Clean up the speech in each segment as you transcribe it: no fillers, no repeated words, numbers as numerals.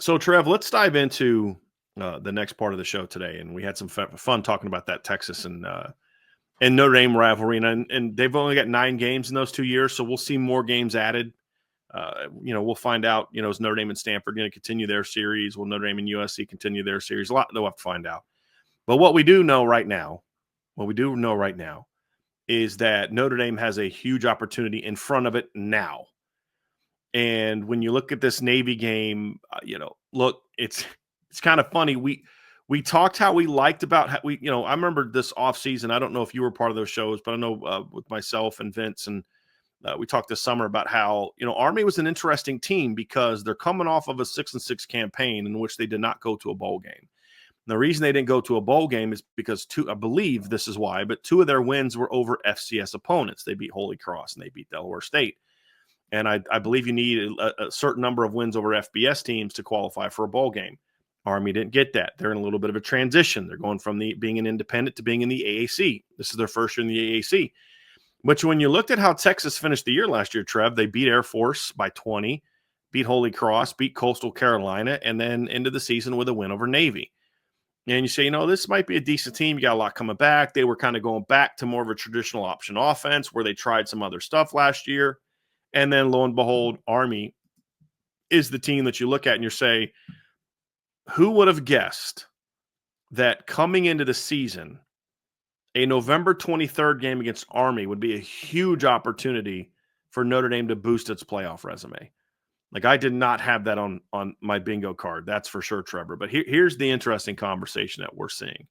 So, Trev, let's dive into the next part of the show today, and we had some fun talking about that Texas and Notre Dame rivalry, and they've only got 9 games in those 2 years, so we'll see more games added. We'll find out. Is Notre Dame and Stanford going to continue their series? Will Notre Dame and USC continue their series? A lot they'll have to find out. But what we do know right now, is that Notre Dame has a huge opportunity in front of it now. And when you look at this Navy game, look, it's kind of funny. We talked how we liked about how I remember this offseason. I don't know if you were part of those shows, but I know with myself and Vince and we talked this summer about how Army was an interesting team because they're coming off of a 6-6 campaign in which they did not go to a bowl game. And the reason they didn't go to a bowl game is because I believe this is why, but 2 of their wins were over FCS opponents. They beat Holy Cross and they beat Delaware State. And I believe you need a certain number of wins over FBS teams to qualify for a bowl game. Army didn't get that. They're in a little bit of a transition. They're going from being an independent to being in the AAC. This is their first year in the AAC. But when you looked at how Texas finished the year last year, Trev, they beat Air Force by 20, beat Holy Cross, beat Coastal Carolina, and then ended the season with a win over Navy. And you say, this might be a decent team. You got a lot coming back. They were kind of going back to more of a traditional option offense where they tried some other stuff last year. And then lo and behold, Army is the team that you look at and you say, who would have guessed that coming into the season, a November 23rd game against Army would be a huge opportunity for Notre Dame to boost its playoff resume? Like, I did not have that on my bingo card. That's for sure, Trevor. But here's the interesting conversation that we're seeing.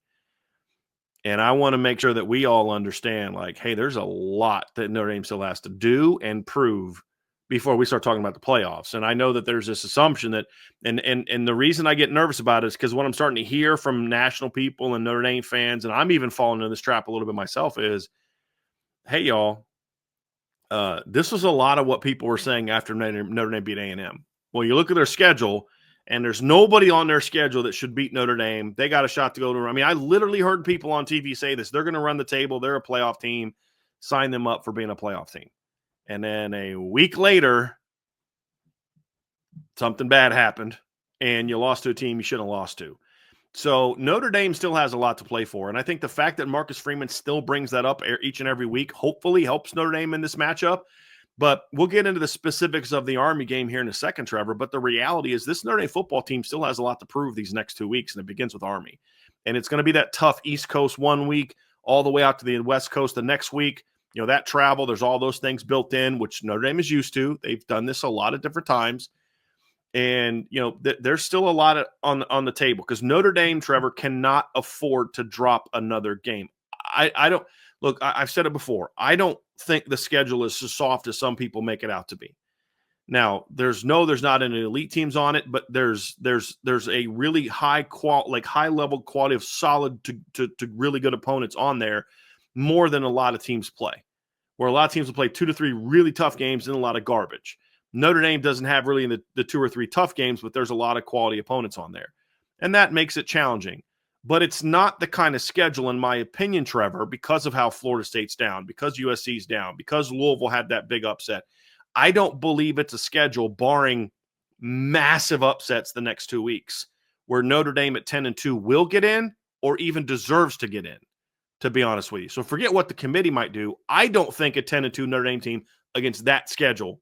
And I want to make sure that we all understand, like, hey, there's a lot that Notre Dame still has to do and prove before we start talking about the playoffs. And I know that there's this assumption that, and the reason I get nervous about it is because what I'm starting to hear from national people and Notre Dame fans, and I'm even falling into this trap a little bit myself, is, hey, y'all, this was a lot of what people were saying after Notre Dame beat A&M. Well, you look at their schedule, and there's nobody on their schedule that should beat Notre Dame. They got a shot to go to. I mean, I literally heard people on TV say this. They're going to run the table. They're a playoff team. Sign them up for being a playoff team. And then a week later, something bad happened, and you lost to a team you shouldn't have lost to. So Notre Dame still has a lot to play for. And I think the fact that Marcus Freeman still brings that up each and every week hopefully helps Notre Dame in this matchup. But we'll get into the specifics of the Army game here in a second, Trevor. But the reality is this Notre Dame football team still has a lot to prove these next 2 weeks, and it begins with Army. And it's going to be that tough East Coast 1 week all the way out to the West Coast the next week. That travel, there's all those things built in, which Notre Dame is used to. They've done this a lot of different times. And, there's still a lot on the table because Notre Dame, Trevor, cannot afford to drop another game. I don't – look, I've said it before. I don't think the schedule is as soft as some people make it out to be. Now, there's not any elite teams on it, but there's a really high level quality of solid to really good opponents on there, more than a lot of teams play. Where a lot of teams will play 2 to 3 really tough games and a lot of garbage. Notre Dame doesn't have really the 2 or 3 tough games, but there's a lot of quality opponents on there. And that makes it challenging. But it's not the kind of schedule, in my opinion, Trevor, because of how Florida State's down, because USC's down, because Louisville had that big upset. I don't believe it's a schedule, barring massive upsets the next 2 weeks, where Notre Dame at 10-2 will get in or even deserves to get in, to be honest with you. So forget what the committee might do. I don't think a 10-2 Notre Dame team against that schedule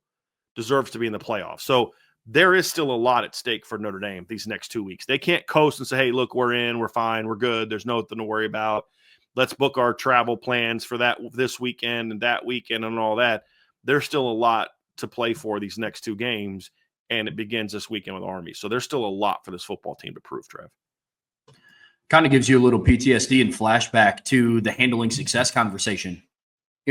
deserves to be in the playoffs. So there is still a lot at stake for Notre Dame these next 2 weeks. They can't coast and say, hey, look, we're in, we're fine, we're good, there's nothing to worry about. Let's book our travel plans for this weekend and that weekend and all that. There's still a lot to play for these next 2 games, and it begins this weekend with Army. So there's still a lot for this football team to prove, Trev. Kind of gives you a little PTSD and flashback to the handling success conversation.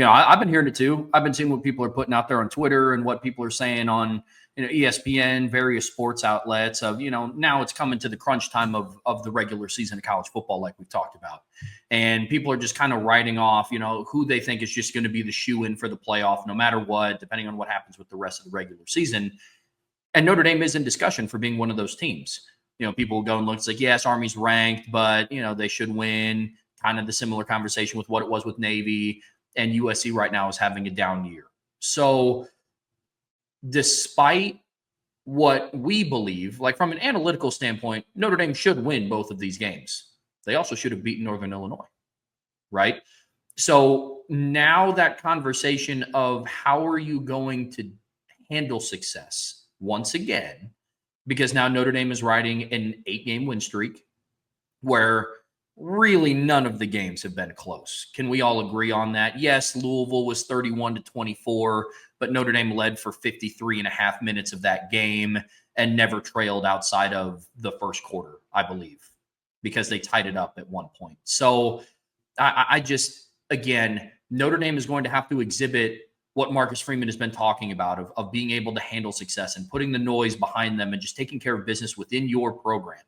I've been hearing it too. I've been seeing what people are putting out there on Twitter and what people are saying on ESPN, various sports outlets of, now it's coming to the crunch time of the regular season of college football, like we've talked about. And people are just kind of writing off, who they think is just going to be the shoe-in for the playoff, no matter what, depending on what happens with the rest of the regular season. And Notre Dame is in discussion for being one of those teams. People will go and look, it's like, yes, Army's ranked, but, they should win. Kind of the similar conversation with what it was with Navy. And USC right now is having a down year. So despite what we believe, like from an analytical standpoint, Notre Dame should win both of these games. They also should have beaten Northern Illinois, right? So now that conversation of how are you going to handle success once again, because now Notre Dame is riding an 8-game win streak where really none of the games have been close. Can we all agree on that? Yes, Louisville was 31-24, but Notre Dame led for 53 and a half minutes of that game and never trailed outside of the first quarter, I believe, because they tied it up at one point. So I just, again, Notre Dame is going to have to exhibit what Marcus Freeman has been talking about of being able to handle success and putting the noise behind them and just taking care of business within your program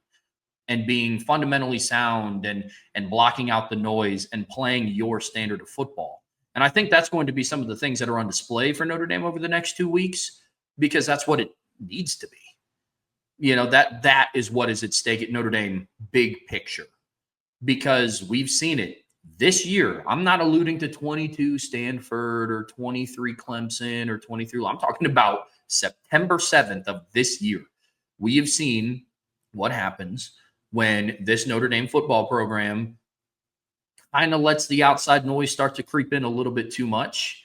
and being fundamentally sound and blocking out the noise and playing your standard of football. And I think that's going to be some of the things that are on display for Notre Dame over the next 2 weeks, because that's what it needs to be. You know, that is what is at stake at Notre Dame, big picture, because we've seen it this year. I'm not alluding to 22 Stanford or 23 Clemson or 23. I'm talking about September 7th of this year. We have seen what happens when this Notre Dame football program kind of lets the outside noise start to creep in a little bit too much.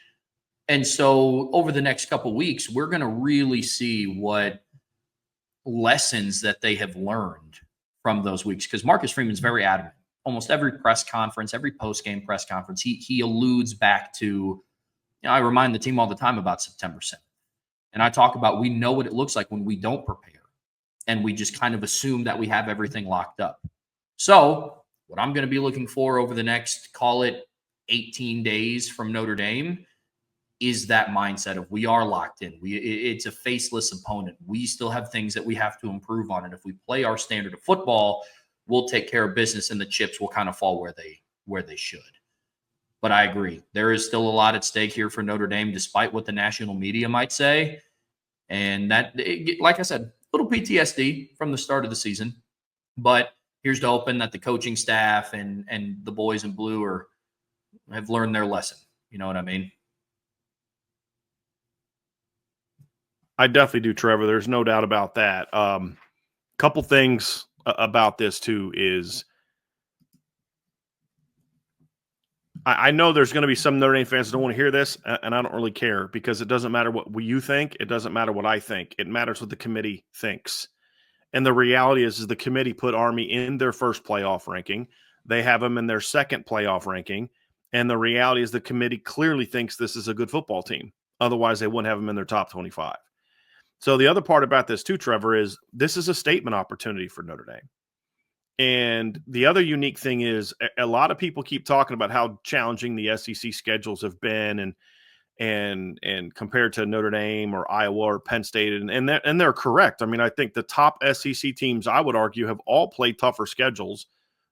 And so over the next couple of weeks, we're going to really see what lessons that they have learned from those weeks, because Marcus Freeman's very adamant. Almost every press conference, every post-game press conference, he alludes back to, you know, I remind the team all the time about September 7th. And I talk about, we know what it looks like when we don't prepare and we just kind of assume that we have everything locked up. So what I'm going to be looking for over the next, call it 18 days from Notre Dame, is that mindset of we are locked in. It's a faceless opponent. We still have things that we have to improve on. And if we play our standard of football, we'll take care of business and the chips will kind of fall where they should. But I agree. There is still a lot at stake here for Notre Dame, despite what the national media might say. And that, like I said, a little PTSD from the start of the season. But here's to hoping that the coaching staff and the boys in blue have learned their lesson. You know what I mean? I definitely do, Trevor. There's no doubt about that. Couple things about this too is I know there's going to be some Notre Dame fans that don't want to hear this, and I don't really care, because it doesn't matter what you think. It doesn't matter what I think. It matters what the committee thinks. And the reality is the committee put Army in their first playoff ranking. They have them in their second playoff ranking. And the reality is the committee clearly thinks this is a good football team. Otherwise, they wouldn't have them in their top 25. So the other part about this too, Trevor, is this is a statement opportunity for Notre Dame. And the other unique thing is a lot of people keep talking about how challenging the SEC schedules have been and compared to Notre Dame or Iowa or Penn State. And they're correct. I mean, I think the top SEC teams, I would argue, have all played tougher schedules.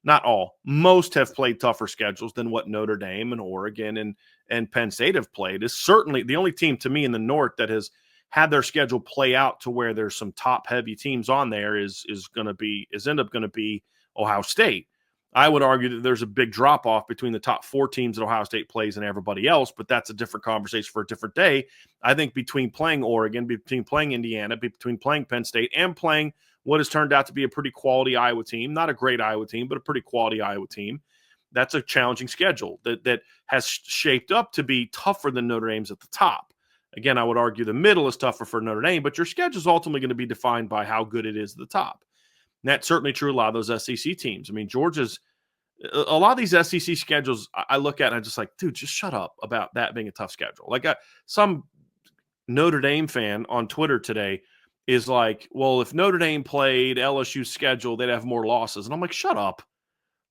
Not all. Most have played tougher schedules than what Notre Dame and Oregon and Penn State have played. Is certainly the only team to me in the North that has had their schedule play out to where there's some top heavy teams on there is end up going to be Ohio State. I would argue that there's a big drop off between the top 4 teams that Ohio State plays and everybody else, but that's a different conversation for a different day. I think between playing Oregon, between playing Indiana, between playing Penn State and playing what has turned out to be a pretty quality Iowa team, not a great Iowa team, but a pretty quality Iowa team, that's a challenging schedule that has shaped up to be tougher than Notre Dame's at the top. Again, I would argue the middle is tougher for Notre Dame, but your schedule is ultimately going to be defined by how good it is at the top. And that's certainly true of a lot of those SEC teams. I mean, Georgia's a lot of these SEC schedules I look at and I'm just like, dude, just shut up about that being a tough schedule. Like some Notre Dame fan on Twitter today is like, well, if Notre Dame played LSU's schedule, they'd have more losses. And I'm like, shut up.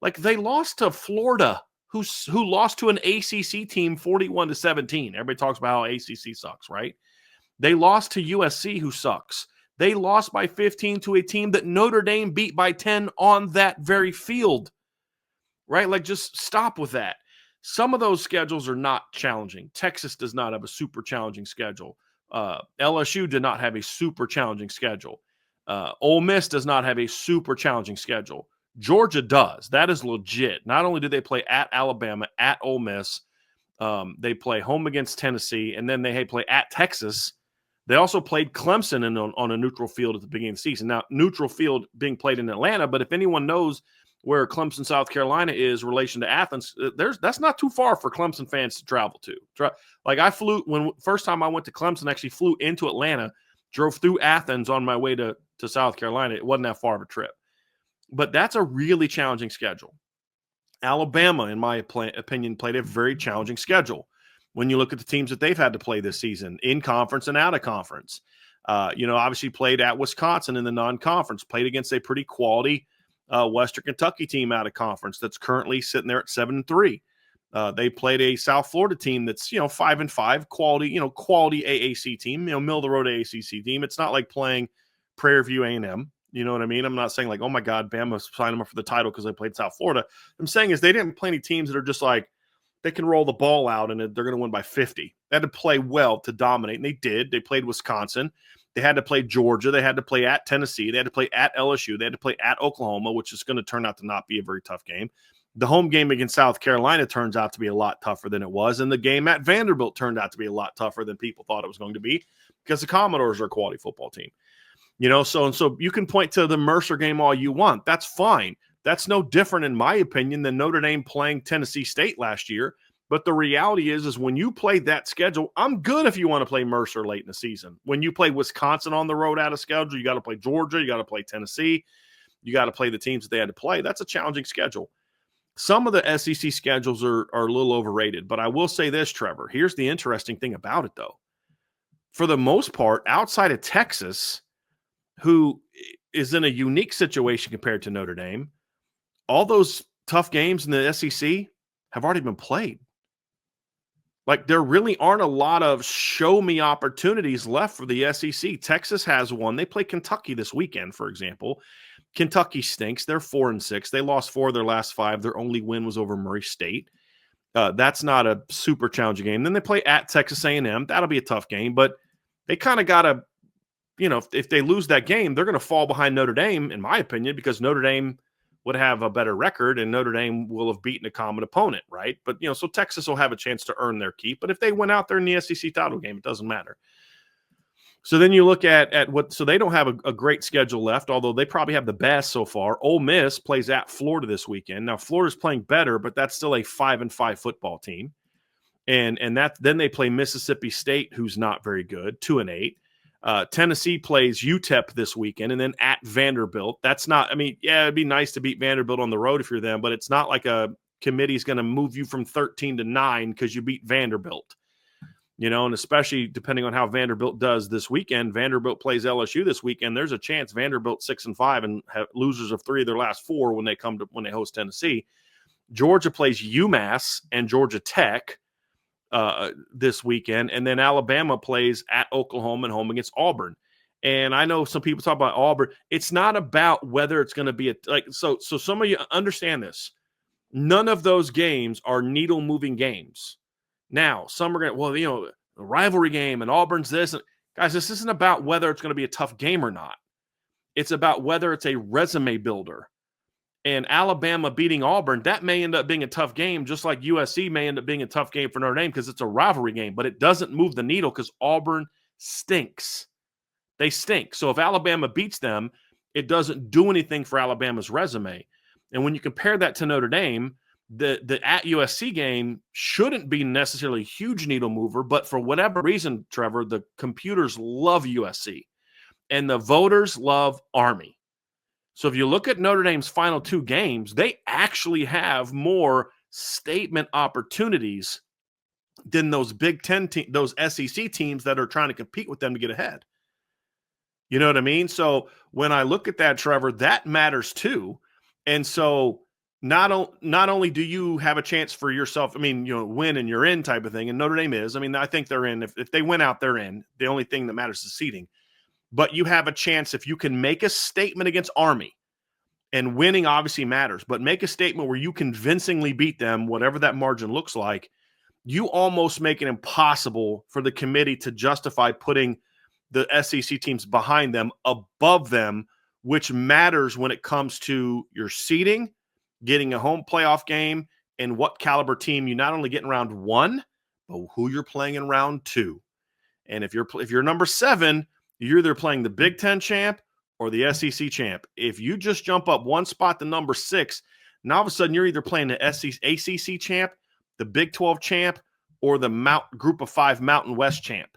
Like, they lost to Florida, who lost to an ACC team 41-17. Everybody talks about how ACC sucks, right? They lost to USC, who sucks. They lost by 15 to a team that Notre Dame beat by 10 on that very field, right? Like, just stop with that. Some of those schedules are not challenging. Texas does not have a super challenging schedule. LSU did not have a super challenging schedule. Ole Miss does not have a super challenging schedule. Georgia does. That is legit. Not only do they play at Alabama, at Ole Miss, they play home against Tennessee, and then they play at Texas, They also played Clemson on a neutral field at the beginning of the season. Now, neutral field being played in Atlanta, but if anyone knows where Clemson, South Carolina is in relation to Athens, that's not too far for Clemson fans to travel to. Like I flew when first time I went to Clemson, actually flew into Atlanta, drove through Athens on my way to South Carolina. It wasn't that far of a trip, but that's a really challenging schedule. Alabama, in my opinion, played a very challenging schedule. When you look at the teams that they've had to play this season, in conference and out of conference, obviously played at Wisconsin in the non-conference, played against a pretty quality Western Kentucky team out of conference that's currently sitting there at 7-3. They played a South Florida team that's 5-5, quality AAC team, middle of the road AAC team. It's not like playing Prairie View A&M. You know what I mean? I'm not saying like, oh my God, Bama signed them up for the title because they played South Florida. I'm saying is they didn't play any teams that are just like they can roll the ball out and they're going to win by 50. They had to play well to dominate, and they did. They played Wisconsin. They had to play Georgia. They had to play at Tennessee. They had to play at LSU. They had to play at Oklahoma, which is going to turn out to not be a very tough game. The home game against South Carolina turns out to be a lot tougher than it was, and the game at Vanderbilt turned out to be a lot tougher than people thought it was going to be because the Commodores are a quality football team. So you can point to the Mercer game all you want. That's fine. That's no different, in my opinion, than Notre Dame playing Tennessee State last year. But the reality is when you play that schedule, I'm good if you want to play Mercer late in the season. When you play Wisconsin on the road out of schedule, you got to play Georgia, you got to play Tennessee, you got to play the teams that they had to play. That's a challenging schedule. Some of the SEC schedules are a little overrated, but I will say this, Trevor. Here's the interesting thing about it, though. For the most part, outside of Texas, who is in a unique situation compared to Notre Dame, all those tough games in the SEC have already been played. Like, there really aren't a lot of show-me opportunities left for the SEC. Texas has one. They play Kentucky this weekend, for example. Kentucky stinks. They're 4-6. They lost 4 of their last 5. Their only win was over Murray State. That's not a super challenging game. Then they play at Texas A&M. That'll be a tough game, but they kind of got to, if they lose that game, they're going to fall behind Notre Dame, in my opinion, because Notre Dame would have a better record and Notre Dame will have beaten a common opponent, right? But, so Texas will have a chance to earn their keep. But if they went out there in the SEC title game, it doesn't matter. So then you look at so they don't have a great schedule left, although they probably have the best so far. Ole Miss plays at Florida this weekend. Now, Florida's playing better, but that's still a 5-5 football team. And then they play Mississippi State, who's not very good, 2-8. Tennessee plays UTEP this weekend, and then at Vanderbilt. That's not, it'd be nice to beat Vanderbilt on the road if you're them, but it's not like a committee's going to move you from 13 to 9 because you beat Vanderbilt. And especially depending on how Vanderbilt does this weekend, Vanderbilt plays LSU this weekend. There's a chance Vanderbilt 6-5 and have losers of 3 of their last 4 when they host Tennessee. Georgia plays UMass and Georgia Tech this weekend, and then Alabama plays at Oklahoma and home against Auburn. And I know some people talk about Auburn. It's not about whether it's going to be so some of you understand this. None of those games are needle moving games. Now, some are going to, the rivalry game and Auburn's this. And guys, this isn't about whether it's going to be a tough game or not. It's about whether it's a resume builder. And Alabama beating Auburn, that may end up being a tough game, just like USC may end up being a tough game for Notre Dame because it's a rivalry game. But it doesn't move the needle because Auburn stinks. They stink. So if Alabama beats them, it doesn't do anything for Alabama's resume. And when you compare that to Notre Dame, the at USC game shouldn't be necessarily a huge needle mover, but for whatever reason, Trevor, the computers love USC and the voters love Army. So if you look at Notre Dame's final 2 games, they actually have more statement opportunities than those Big Ten those SEC teams that are trying to compete with them to get ahead. You know what I mean? So when I look at that, Trevor, that matters too. And so not only do you have a chance for yourself, win and you're in type of thing, and Notre Dame is. I think they're in. If they win out, they're in. The only thing that matters is seeding. But you have a chance if you can make a statement against Army, and winning obviously matters, but make a statement where you convincingly beat them, whatever that margin looks like, you almost make it impossible for the committee to justify putting the SEC teams behind them, above them, which matters when it comes to your seeding, getting a home playoff game, and what caliber team you not only get in round 1, but who you're playing in round 2. And if you're number 7, you're either playing the Big Ten champ or the SEC champ. If you just jump up one spot to number 6, now all of a sudden you're either playing the ACC champ, the Big 12 champ, or the Group of 5 Mountain West champ.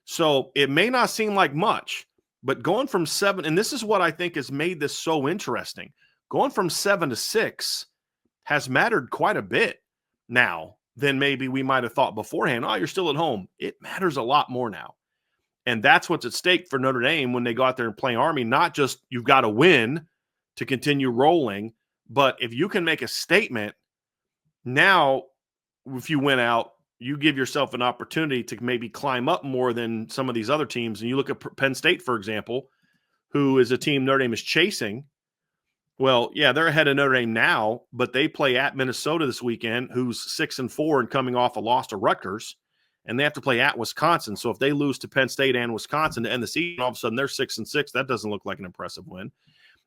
So it may not seem like much, but going from 7, and this is what I think has made this so interesting, going from 7 to 6 has mattered quite a bit now than maybe we might have thought beforehand. Oh, you're still at home. It matters a lot more now. And that's what's at stake for Notre Dame when they go out there and play Army. Not just you've got to win to continue rolling, but if you can make a statement, now if you win out, you give yourself an opportunity to maybe climb up more than some of these other teams. And you look at Penn State, for example, who is a team Notre Dame is chasing. Well, yeah, they're ahead of Notre Dame now, but they play at Minnesota this weekend, who's 6-4 and coming off a loss to Rutgers, and they have to play at Wisconsin. So if they lose to Penn State and Wisconsin to end the season, all of a sudden they're 6-6. That doesn't look like an impressive win.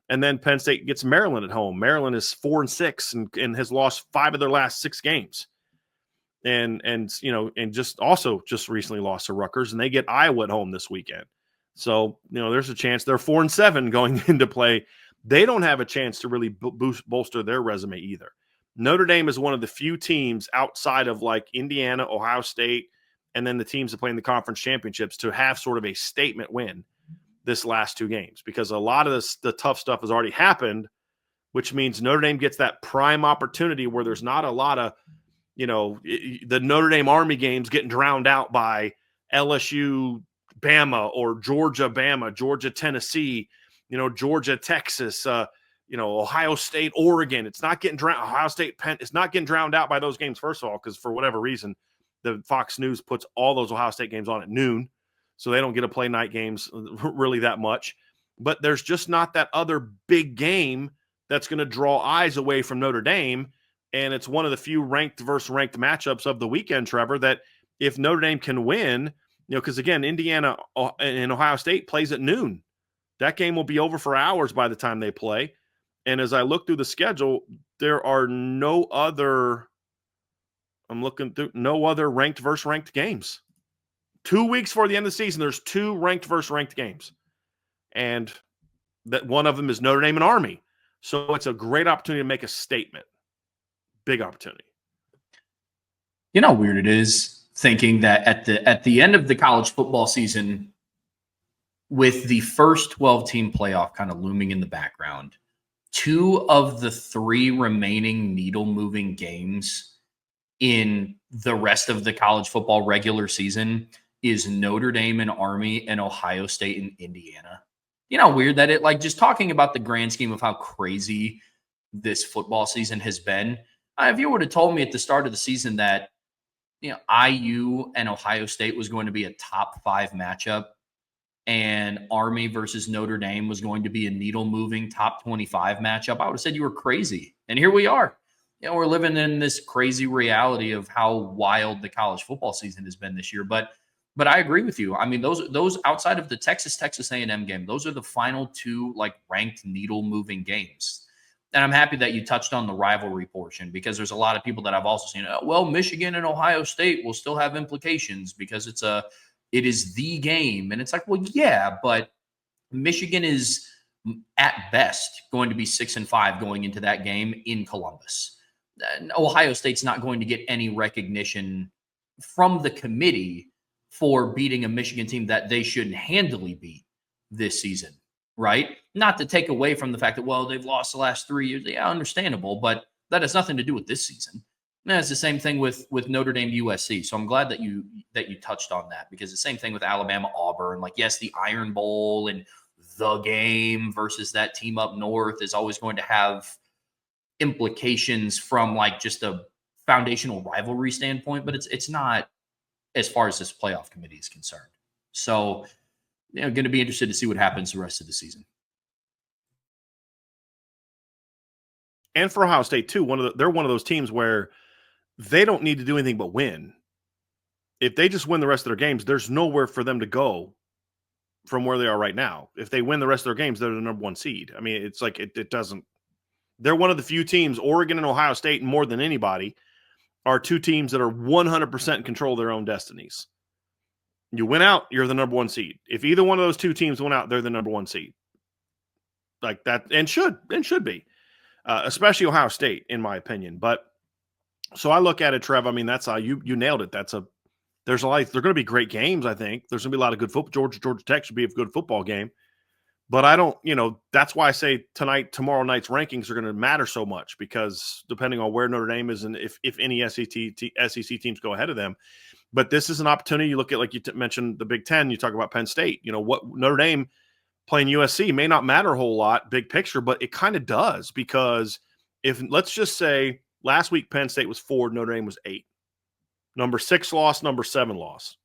And then Penn State gets Maryland at home. Maryland is 4-6 and has lost 5 of their last 6 games. And just recently lost to Rutgers, and they get Iowa at home this weekend. So, there's a chance they're 4-7 going into play. They don't have a chance to really bolster their resume either. Notre Dame is one of the few teams outside of like Indiana, Ohio State, and then the teams that play in the conference championships to have sort of a statement win this last 2 games, because a lot of the tough stuff has already happened, which means Notre Dame gets that prime opportunity where there's not a lot of, the Notre Dame Army games getting drowned out by LSU, Bama, or Georgia, Bama, Georgia, Tennessee, Georgia, Texas, Ohio State, Oregon. It's not getting drowned. Ohio State, Penn. It's not getting drowned out by those games. First of all, because for whatever reason, the Fox News puts all those Ohio State games on at noon, so they don't get to play night games really that much. But there's just not that other big game that's going to draw eyes away from Notre Dame. And it's one of the few ranked versus ranked matchups of the weekend, Trevor, that if Notre Dame can win, because again, Indiana and Ohio State plays at noon. That game will be over for hours by the time they play. And as I look through the schedule, there are no other ranked versus ranked games. 2 weeks before the end of the season, there's 2 ranked versus ranked games. And that one of them is Notre Dame and Army. So it's a great opportunity to make a statement. Big opportunity. You know how weird it is thinking that at the end of the college football season, with the first 12-team playoff kind of looming in the background, 2 of the 3 remaining needle-moving games in the rest of the college football regular season is Notre Dame and Army and Ohio State and Indiana. You know how weird that it, like, just talking about the grand scheme of how crazy this football season has been. If you would have told me at the start of the season that, IU and Ohio State was going to be a top 5 matchup and Army versus Notre Dame was going to be a needle-moving top 25 matchup, I would have said you were crazy. And here we are. We're living in this crazy reality of how wild the college football season has been this year. But I agree with you. I mean, those outside of the Texas A&M game, those are the final 2 like ranked needle-moving games. And I'm happy that you touched on the rivalry portion, because there's a lot of people that I've also seen, Michigan and Ohio State will still have implications because it is the game. And it's like, well, yeah, but Michigan is at best going to be 6-5 going into that game in Columbus. Ohio State's not going to get any recognition from the committee for beating a Michigan team that they should handily beat this season. Right? Not to take away from the fact that, they've lost the last 3 years. Yeah, understandable, but that has nothing to do with this season. And it's the same thing with Notre Dame USC. So I'm glad that you touched on that, because the same thing with Alabama Auburn. Like, yes, the Iron Bowl and the game versus that team up north is always going to have implications from like just a foundational rivalry standpoint, but it's not as far as this playoff committee is concerned. So going to be interested to see what happens the rest of the season. And for Ohio State too, they're one of those teams where they don't need to do anything but win. If they just win the rest of their games, there's nowhere for them to go from where they are right now. If they win the rest of their games, they're the number 1 seed. I mean, it's like it doesn't. They're one of the few teams, Oregon and Ohio State, more than anybody, are 2 teams that are 100% in control of their own destinies. You win out, you're the number one seed. If either one of those two teams went out, they're the number one seed. Like that, and should be, especially Ohio State, in my opinion. But so I look at it, Trev. I mean, that's how you nailed it. There's a lot. They're going to be great games. I think there's going to be a lot of good football. Georgia Tech should be a good football game. But I don't, that's why I say tomorrow night's rankings are going to matter so much, because depending on where Notre Dame is and if any SEC teams go ahead of them. But this is an opportunity. You look at, like you mentioned, the Big Ten. You talk about Penn State. What Notre Dame playing USC may not matter a whole lot, big picture, but it kind of does, because if, let's just say, last week Penn State was 4, Notre Dame was 8. Number 6 loss, number 7 loss.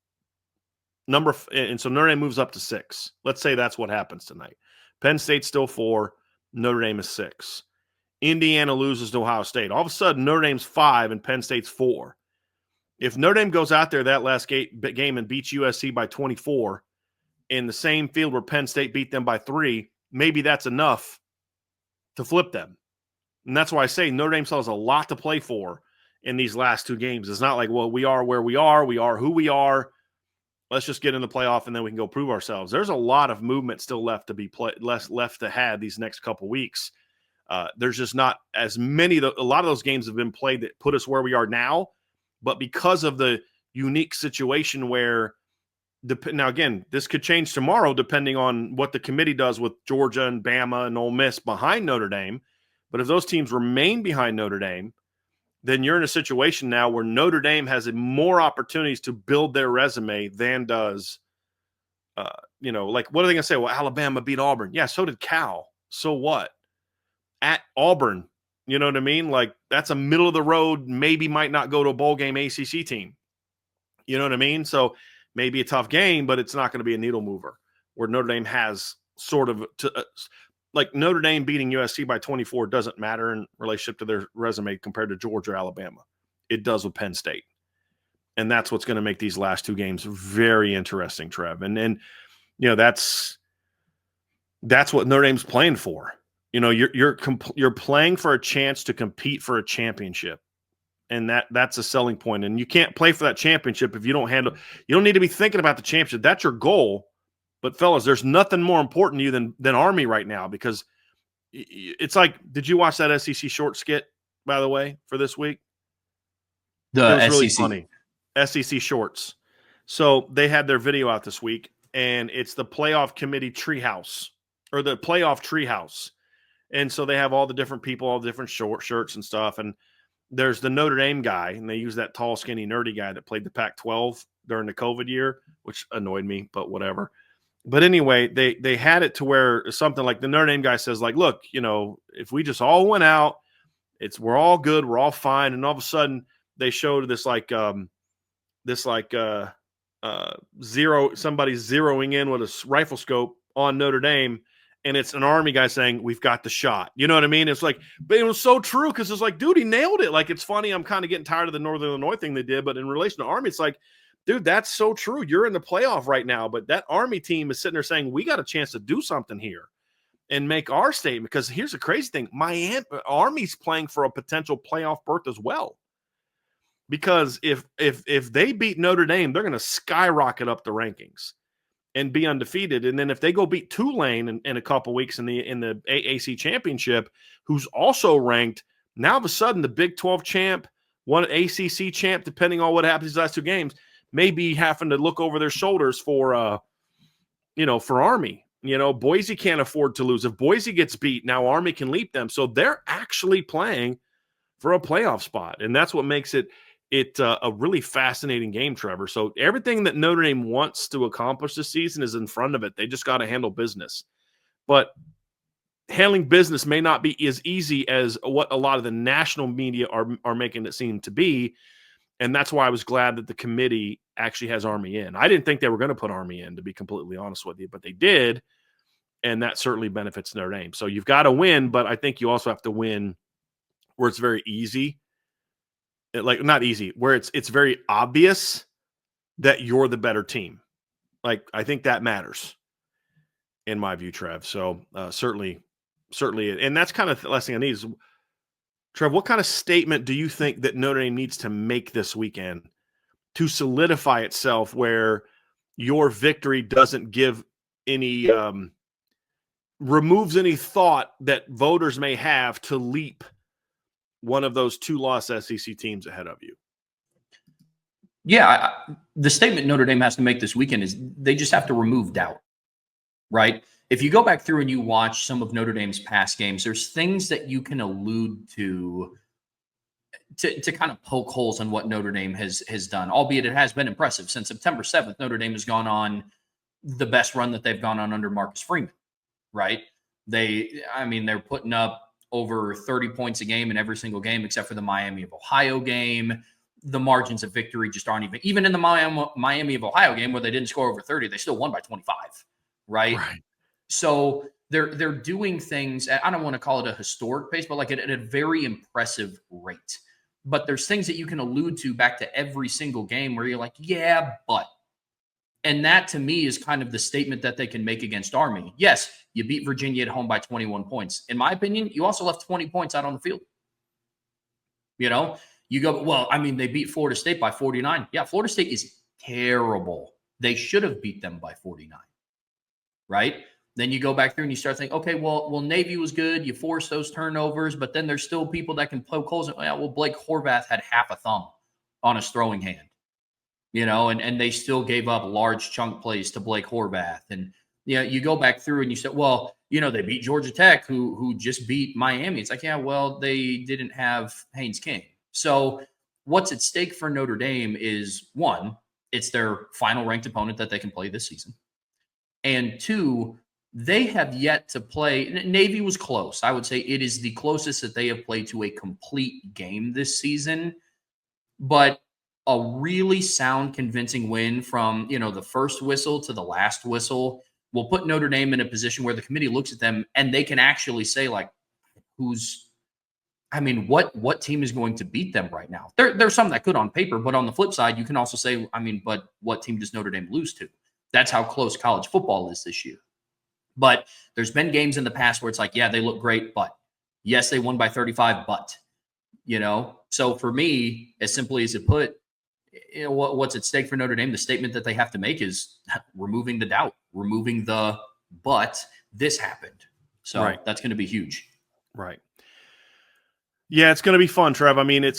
And so Notre Dame moves up to 6. Let's say that's what happens tonight. Penn State's still 4, Notre Dame is 6. Indiana loses to Ohio State. All of a sudden, Notre Dame's 5 and Penn State's 4. If Notre Dame goes out there that last game and beats USC by 24 in the same field where Penn State beat them by 3, maybe that's enough to flip them. And that's why I say Notre Dame still has a lot to play for in these last 2 games. It's not like, well, we are where we are who we are. Let's just get in the playoff and then we can go prove ourselves. There's a lot of movement still left to be left to have these next couple weeks. There's just not as many. A lot of those games have been played that put us where we are now, but because of the unique situation where now again, this could change tomorrow depending on what the committee does with Georgia and Bama and Ole Miss behind Notre Dame. But if those teams remain behind Notre Dame, then you're in a situation now where Notre Dame has more opportunities to build their resume than does, like, what are they going to say? Well, Alabama beat Auburn. Yeah, so did Cal. So what? At Auburn, you know what I mean? Like, that's a middle of the road, maybe might not go to a bowl game ACC team. You know what I mean? So maybe a tough game, but it's not going to be a needle mover, where Notre Dame has sort of like Notre Dame beating USC by 24 doesn't matter in relationship to their resume compared to Georgia or Alabama. It does with Penn State. And that's what's going to make these last 2 games very interesting, Trev. And that's what Notre Dame's playing for. You're playing for a chance to compete for a championship. And that's a selling point. And you can't play for that championship if you don't need to be thinking about the championship. That's your goal. But fellas, there's nothing more important to you than Army right now, because it's like, did you watch that SEC short skit, by the way, for this week? It was really funny. SEC shorts. So they had their video out this week, and it's the playoff committee treehouse, or the playoff treehouse. And so they have all the different people, all the different shirts and stuff. And there's the Notre Dame guy, and they use that tall, skinny, nerdy guy that played the Pac-12 during the COVID year, which annoyed me, but whatever. But anyway, they had it to where something like the Notre Dame guy says, like, look, if we just all went out, we're all good, we're all fine. And all of a sudden they showed this somebody's zeroing in with a rifle scope on Notre Dame, and it's an Army guy saying, we've got the shot. You know what I mean? It's like, but it was so true, because it's like, dude, he nailed it. Like, it's funny. I'm kind of getting tired of the Northern Illinois thing they did, but in relation to Army, it's like, dude, that's so true. You're in the playoff right now, but that Army team is sitting there saying, we got a chance to do something here and make our statement. Because here's the crazy thing. Army's playing for a potential playoff berth as well. Because if they beat Notre Dame, they're going to skyrocket up the rankings and be undefeated. And then if they go beat Tulane in a couple weeks in the AAC championship, who's also ranked, now all of a sudden the Big 12 champ, one ACC champ, depending on what happens these last 2 games, may be having to look over their shoulders for Army. Boise can't afford to lose. If Boise gets beat, now Army can leap them. So they're actually playing for a playoff spot. And that's what makes it a really fascinating game, Trevor. So everything that Notre Dame wants to accomplish this season is in front of it. They just got to handle business. But handling business may not be as easy as what a lot of the national media are making it seem to be. And that's why I was glad that the committee actually has Army in. I didn't think they were going to put Army in, to be completely honest with you, but they did. And that certainly benefits Notre Dame. So you've got to win, but I think you also have to win where it's very easy. Not easy, where it's very obvious that you're the better team. Like, I think that matters in my view, Trev. So certainly. And that's kind of the last thing I need is, Trev, what kind of statement do you think that Notre Dame needs to make this weekend to solidify itself where your victory doesn't give any removes any thought that voters may have to leap one of those 2-loss SEC teams ahead of you. Yeah, the statement Notre Dame has to make this weekend is they just have to remove doubt, right? If you go back through and you watch some of Notre Dame's past games, there's things that you can allude to kind of poke holes in what Notre Dame has done, albeit it has been impressive. Since September 7th, Notre Dame has gone on the best run that they've gone on under Marcus Freeman, right? They're putting up over 30 points a game in every single game except for the Miami of Ohio game. The margins of victory just aren't even in the Miami of Ohio game where they didn't score over 30, they still won by 25, right? So they're doing things, I don't want to call it a historic pace, but like at a very impressive rate. But there's things that you can allude to back to every single game where you're like, yeah, but. And that to me is kind of the statement that they can make against Army. Yes, you beat Virginia at home by 21 points. In my opinion, you also left 20 points out on the field. You know, you go, well, I mean, they beat Florida State by 49. Yeah, Florida State is terrible. They should have beat them by 49, right? Then you go back through and you start thinking, okay, well, Navy was good. You force those turnovers, but then there's still people that can poke holes. Yeah, well, Blake Horvath had half a thumb on his throwing hand, you know, and they still gave up large chunk plays to Blake Horvath. And, you know, you go back through and you say, well, you know, they beat Georgia Tech, who just beat Miami. It's like, yeah, well, they didn't have Haynes King. So what's at stake for Notre Dame is, one, it's their final ranked opponent that they can play this season. And two, they have yet to play. Navy was close. I would say it is the closest that they have played to a complete game this season. But a really sound, convincing win from, you know, the first whistle to the last whistle will put Notre Dame in a position where the committee looks at them and they can actually say, like, what team is going to beat them right now? There's some that could on paper, but on the flip side, you can also say, but what team does Notre Dame lose to? That's how close college football is this year. But there's been games in the past where it's like, yeah, they look great, but yes, they won by 35, but, you know. So for me, as simply as it put, you know, what's at stake for Notre Dame, the statement that they have to make is removing the doubt, removing the but this happened. So That's going to be huge. Right. Yeah, it's going to be fun, Trev. I mean,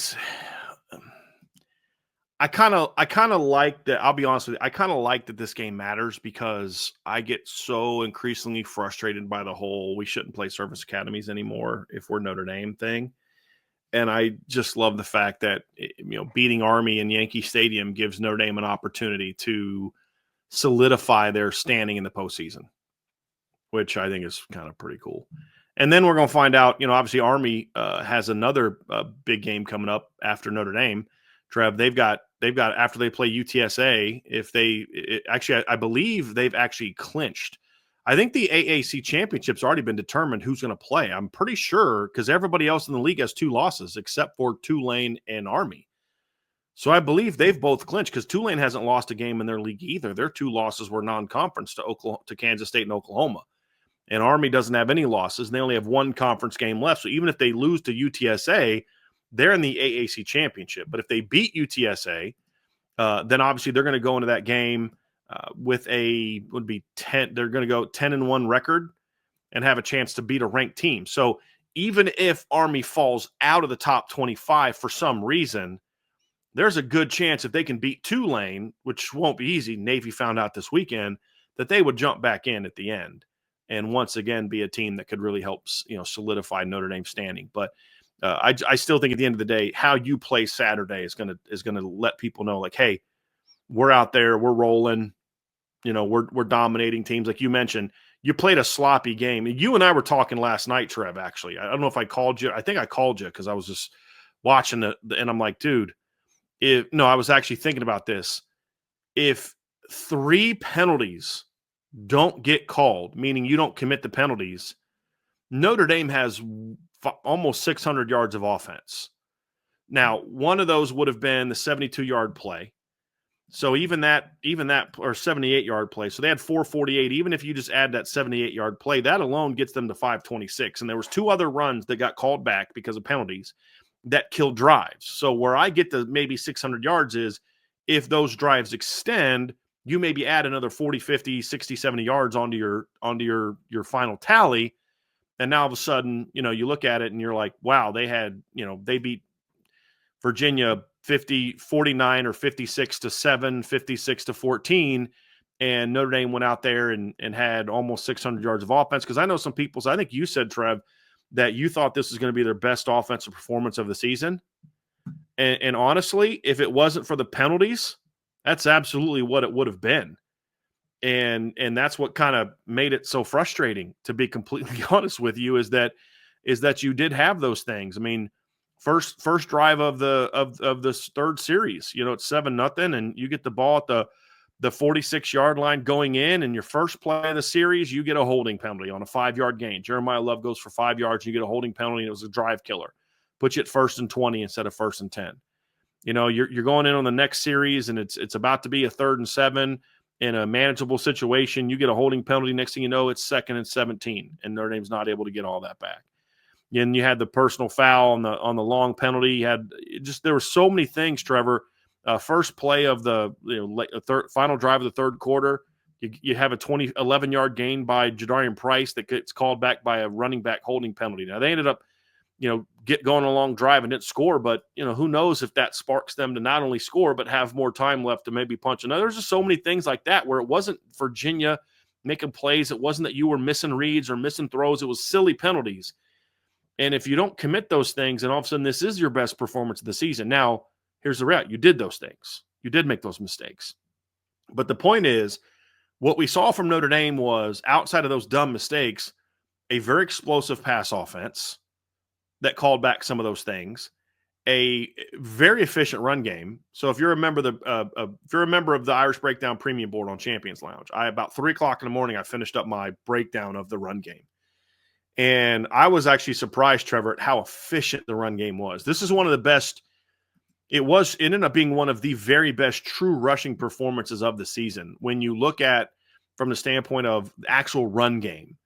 I kind of like that. I'll be honest with you. I kind of like that this game matters because I get so increasingly frustrated by the whole we shouldn't play service academies anymore if we're Notre Dame thing. And I just love the fact that, you know, beating Army in Yankee Stadium gives Notre Dame an opportunity to solidify their standing in the postseason, which I think is kind of pretty cool. And then we're going to find out, you know, obviously Army has another big game coming up after Notre Dame. Trev, they've got after they play UTSA, I believe they've actually clinched. I think the AAC championship's already been determined who's going to play. I'm pretty sure because everybody else in the league has 2 losses except for Tulane and Army. So I believe they've both clinched because Tulane hasn't lost a game in their league either. Their 2 losses were non-conference to Kansas State and Oklahoma. And Army doesn't have any losses, and they only have 1 conference game left. So even if they lose to UTSA, they're in the AAC championship. But if they beat UTSA, then obviously they're going to go into that game with they're going to go 10-1 record and have a chance to beat a ranked team. So even if Army falls out of the top 25 for some reason, there's a good chance if they can beat Tulane, which won't be easy, Navy found out this weekend, that they would jump back in at the end and once again be a team that could really help, you know, solidify Notre Dame standing. But I still think at the end of the day, how you play Saturday is going to let people know, like, hey, we're out there, we're rolling, you know, we're dominating teams. Like you mentioned, you played a sloppy game. You and I were talking last night, Trev, actually. I don't know if I called you. I think I called you because I was just watching and I'm like, dude, I was actually thinking about this. If 3 penalties don't get called, meaning you don't commit the penalties, Notre Dame has almost 600 yards of offense. Now, one of those would have been the 72-yard play. So even that or 78-yard play. So they had 448. Even if you just add that 78-yard play, that alone gets them to 526. And there was 2 other runs that got called back because of penalties that killed drives. So where I get to maybe 600 yards is if those drives extend, you maybe add another 40, 50, 60, 70 yards onto your final tally. And now all of a sudden, you look at it and you're like, wow, they beat Virginia 49 or 56-7, 56-14. And Notre Dame went out there and had almost 600 yards of offense. Because I know some people, so I think you said, Trev, that you thought this was going to be their best offensive performance of the season. And honestly, if it wasn't for the penalties, that's absolutely what it would have been. And that's what kind of made it so frustrating, to be completely honest with you, is that you did have those things. I mean, first drive of this third series, it's 7-0, and you get the ball at the 46-yard line going in, and your first play of the series, you get a holding penalty on a 5-yard gain. Jeremiah Love goes for 5 yards, you get a holding penalty, and it was a drive killer. Put you at 1st and 20 instead of 1st and 10. You're going in on the next series, and it's about to be a 3rd and 7 in a manageable situation. You get a holding penalty. Next thing you know, it's 2nd and 17, and Notre Dame's not able to get all that back. And you had the personal foul on the long penalty. You had there were so many things, Trevor. First play of the final drive of the third quarter, you have a 11-yard gain by Jadarian Price that gets called back by a running back holding penalty. Now they ended up get going a long drive and didn't score, but who knows if that sparks them to not only score but have more time left to maybe punch another. There's just so many things like that where it wasn't Virginia making plays. It wasn't that you were missing reads or missing throws. It was silly penalties. And if you don't commit those things, and all of a sudden this is your best performance of the season. Now, here's the reality. You did those things. You did make those mistakes. But the point is, what we saw from Notre Dame was, outside of those dumb mistakes, a very explosive pass offense that called back some of those things, a very efficient run game. So if you're a member of the Irish Breakdown Premium Board on Champions Lounge, about 3:00 in the morning, I finished up my breakdown of the run game. And I was actually surprised, Trevor, at how efficient the run game was. This is one of the best. It ended up being one of the very best true rushing performances of the season when you look at from the standpoint of the actual run game.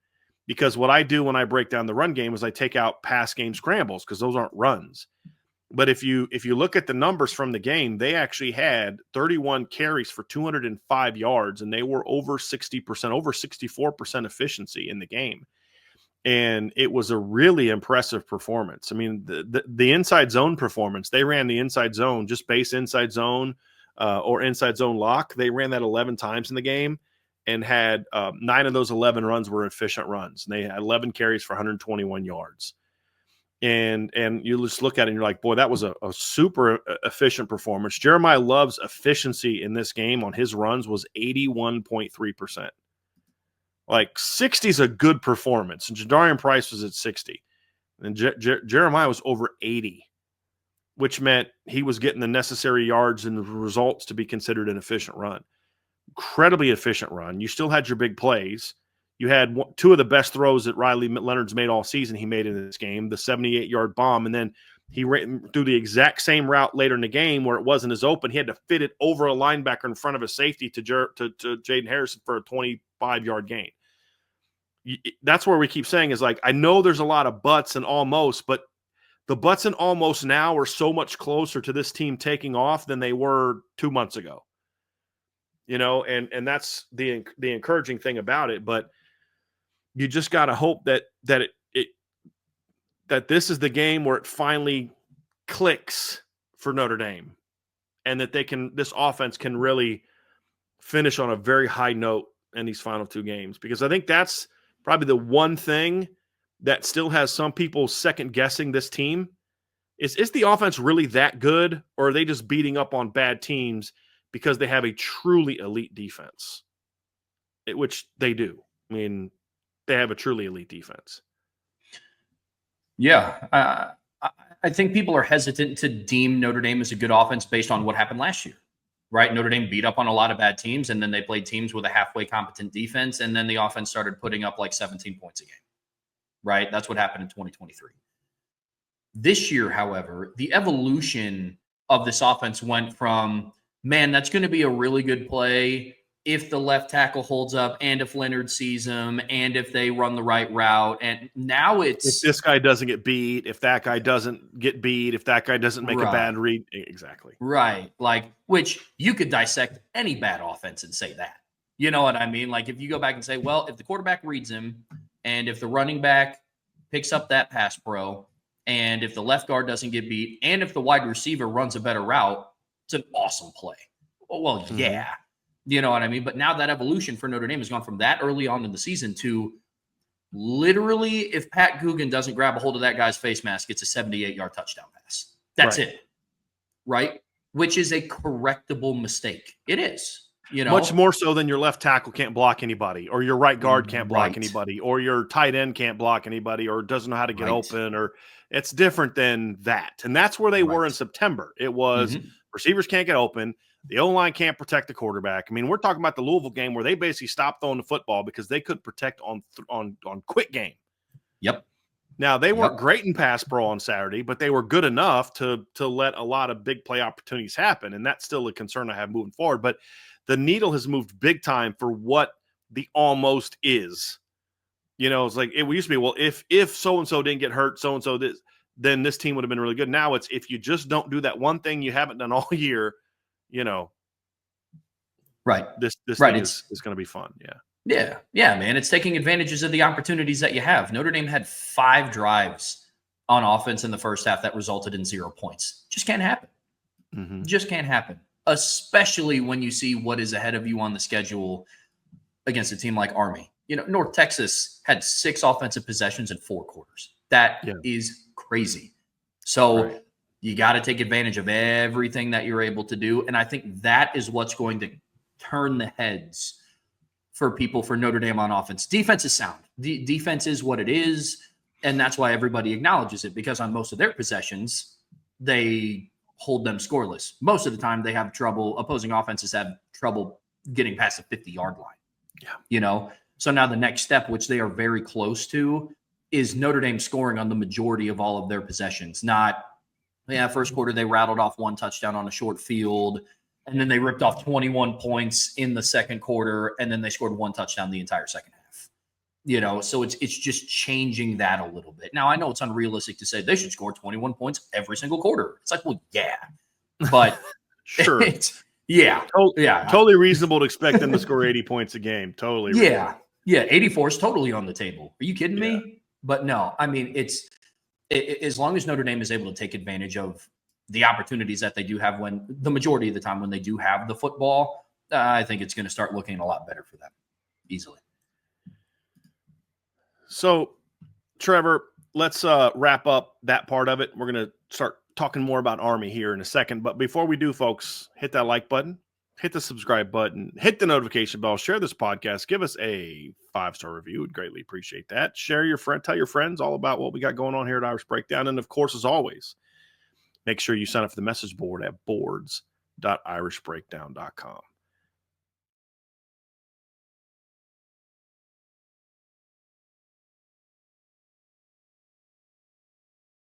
Because what I do when I break down the run game is I take out pass game scrambles, because those aren't runs. But if you look at the numbers from the game, they actually had 31 carries for 205 yards, and they were over 60%, over 64% efficiency in the game. And it was a really impressive performance. I mean, the inside zone performance, they ran the inside zone, just base inside zone or inside zone lock. They ran that 11 times in the game and had 9 of those 11 runs were efficient runs. And they had 11 carries for 121 yards. And you just look at it and you're like, boy, that was a super efficient performance. Jeremiah Love's efficiency in this game on his runs was 81.3%. Like 60 is a good performance, and Jadarian Price was at 60, and Jeremiah was over 80, which meant he was getting the necessary yards and the results to be considered an efficient run. Incredibly efficient run. You still had your big plays. You had 2 of the best throws that Riley Leonard's made all season. He made in this game, the 78-yard bomb, and then he ran through the exact same route later in the game where it wasn't as open. He had to fit it over a linebacker in front of a safety to Jaden Harrison for a 25-yard gain. That's where we keep saying is like, I know there's a lot of buts and almost, but the buts and almost now are so much closer to this team taking off than they were 2 months ago. And that's the encouraging thing about it. But you just got to hope that this is the game where it finally clicks for Notre Dame, and that this offense can really finish on a very high note in these final 2 games, because I think that's probably the one thing that still has some people second guessing this team is the offense really that good, or are they just beating up on bad teams because they have a truly elite defense, which they do. I mean, they have a truly elite defense. Yeah. I think people are hesitant to deem Notre Dame as a good offense based on what happened last year, right? Notre Dame beat up on a lot of bad teams, and then they played teams with a halfway competent defense, and then the offense started putting up like 17 points a game, right? That's what happened in 2023. This year, however, the evolution of this offense went from, man, that's going to be a really good play if the left tackle holds up and if Leonard sees him and if they run the right route. And now if it's this guy doesn't get beat, if that guy doesn't get beat, if that guy doesn't make a bad read. Exactly. Right. Like, which you could dissect any bad offense and say that. You know what I mean? Like, if you go back and say, well, if the quarterback reads him and if the running back picks up that pass pro and if the left guard doesn't get beat and if the wide receiver runs a better route, it's an awesome play. Well, yeah. You know what I mean? But now that evolution for Notre Dame has gone from that early on in the season to literally, if Pat Guggen doesn't grab a hold of that guy's face mask, it's a 78-yard touchdown pass. That's it. Right? Which is a correctable mistake. It is. You know, much more so than your left tackle can't block anybody, or your right guard can't block anybody, or your tight end can't block anybody, or doesn't know how to get open, or it's different than that. And that's where they were in September. It was receivers can't get open. The O-line can't protect the quarterback. I mean, we're talking about the Louisville game where they basically stopped throwing the football because they couldn't protect on quick game. Yep. Now, they weren't great in pass pro on Saturday, but they were good enough to let a lot of big play opportunities happen, and that's still a concern I have moving forward. But the needle has moved big time for what the almost is. You know, it's like it used to be, well, if so-and-so didn't get hurt, so-and-so did, then this team would have been really good. Now it's if you just don't do that one thing you haven't done all year, you know, this thing is going to be fun. Yeah, man. It's taking advantages of the opportunities that you have. Notre Dame had 5 drives on offense in the first half that resulted in 0 points. Just can't happen. Just can't happen, especially when you see what is ahead of you on the schedule against a team like Army. You know, North Texas had 6 offensive possessions in 4 quarters. That is crazy. So you got to take advantage of everything that you're able to do. And I think that is what's going to turn the heads for people for Notre Dame on offense. Defense is sound. The defense is what it is. And that's why everybody acknowledges it, because on most of their possessions, they hold them scoreless. Most of the time they have trouble. Opposing offenses have trouble getting past the 50-yard line. You know? So now the next step, which they are very close to, is Notre Dame scoring on the majority of all of their possessions. Not, first quarter they rattled off 1 touchdown on a short field, and then they ripped off 21 points in the second quarter, and then they scored 1 touchdown the entire second half. You know, so it's just changing that a little bit. Now, I know it's unrealistic to say they should score 21 points every single quarter. It's like, well, yeah, but sure. Totally reasonable to expect them to score 80 points a game. Totally. Reasonable. Yeah. 84 is totally on the table. Are you kidding me? But no, I mean, it's as long as Notre Dame is able to take advantage of the opportunities that they do have when the majority of the time when they do have the football, I think it's going to start looking a lot better for them easily. So, Trevor, let's wrap up that part of it. We're going to start talking more about Army here in a second. But before we do, folks, hit that like button, hit the subscribe button, hit the notification bell, share this podcast, give us a 5-star review. We'd greatly appreciate that. Tell your friends all about what we got going on here at Irish Breakdown. And of course, as always, make sure you sign up for the message board at boards.irishbreakdown.com.